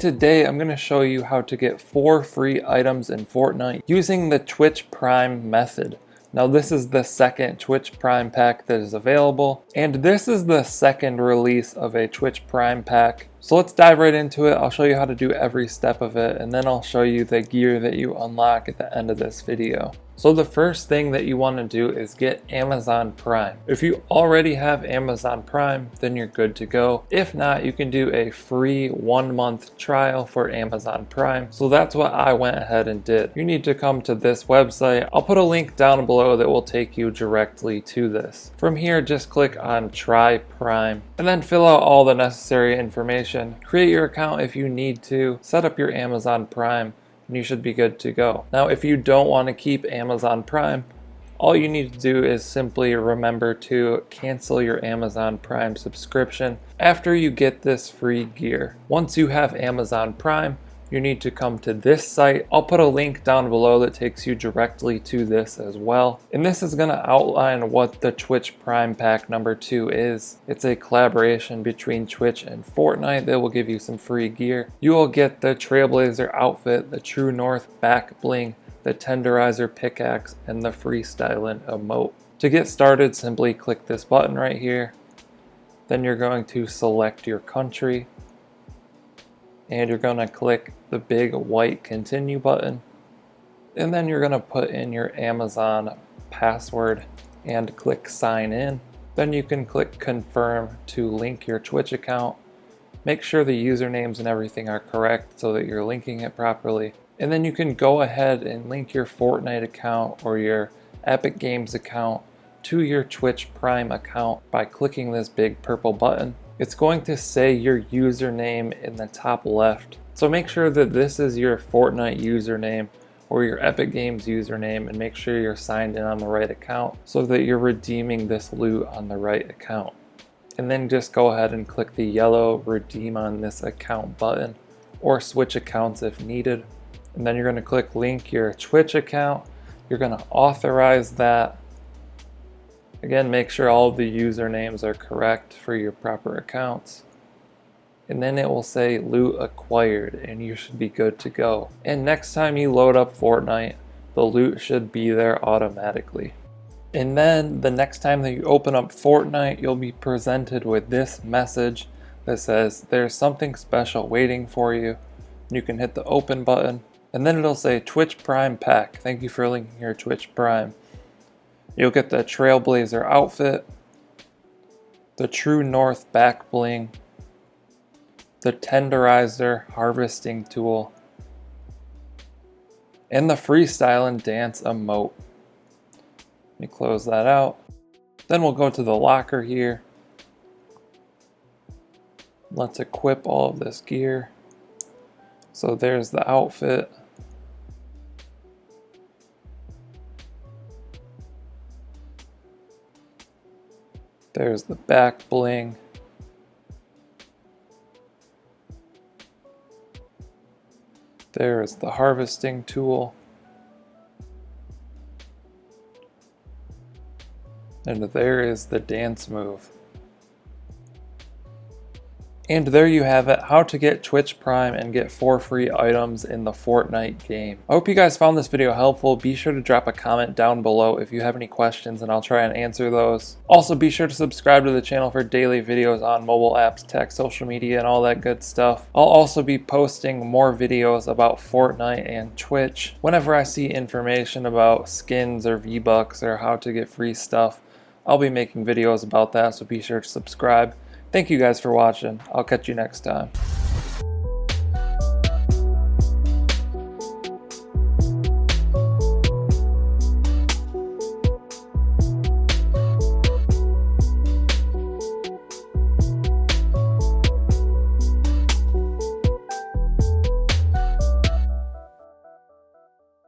Today I'm going to show you how to get 4 free items in Fortnite using the Twitch Prime method. Now this is the second Twitch Prime pack that is available, and this is the second release of a Twitch Prime pack. So let's dive right into it. I'll show you how to do every step of it, and then I'll show you the gear that you unlock at the end of this video. So the first thing that you want to do is get Amazon Prime. If you already have Amazon Prime, then you're good to go. If not, you can do a free 1-month trial for Amazon Prime. So that's what I went ahead and did. You need to come to this website. I'll put a link down below that will take you directly to this. From here, just click on Try Prime and then fill out all the necessary information. Create your account if you need to, set up your Amazon Prime, and you should be good to go. Now, if you don't want to keep Amazon Prime, all you need to do is simply remember to cancel your Amazon Prime subscription after you get this free gear. Once you have Amazon Prime, you need to come to this site. I'll put a link down below that takes you directly to this as well. And this is going to outline what the Twitch Prime Pack number 2 is. It's a collaboration between Twitch and Fortnite that will give you some free gear. You will get the Trailblazer outfit, the True North back bling, the Tenderizer pickaxe, and the Freestyling emote. To get started, simply click this button right here. Then you're going to select your country, and you're going to click the big white continue button, and then you're going to put in your Amazon password and click sign in. Then you can click confirm to link your Twitch account. Make sure the usernames and everything are correct so that you're linking it properly, and then you can go ahead and link your Fortnite account or your Epic Games account to your Twitch Prime account by clicking this big purple button. It's going to say your username in the top left. So make sure that this is your Fortnite username or your Epic Games username, and make sure you're signed in on the right account so that you're redeeming this loot on the right account. And then just go ahead and click the yellow redeem on this account button or switch accounts if needed. And then you're going to click link your Twitch account. You're going to authorize that. Again, make sure all of the usernames are correct for your proper accounts. And then it will say loot acquired, and you should be good to go. And next time you load up Fortnite, the loot should be there automatically. And then the next time that you open up Fortnite, you'll be presented with this message that says there's something special waiting for you. You can hit the open button, and then it'll say Twitch Prime Pack. Thank you for linking your Twitch Prime. You'll get the Trailblazer outfit, the True North back bling, the Tenderizer harvesting tool, and the Freestyling dance emote. Let me close that out. Then we'll go to the locker here. Let's equip all of this gear. So there's the outfit. There's the back bling. There is the harvesting tool. And there is the dance move. And there you have it, how to get Twitch Prime and get 4 free items in the Fortnite game. I hope you guys found this video helpful. Be sure to drop a comment down below if you have any questions, and I'll try and answer those. Also, be sure to subscribe to the channel for daily videos on mobile apps, tech, social media, and all that good stuff. I'll also be posting more videos about Fortnite and Twitch. Whenever I see information about skins or V-Bucks or how to get free stuff, I'll be making videos about that, so be sure to subscribe. Thank you guys for watching. I'll catch you next time.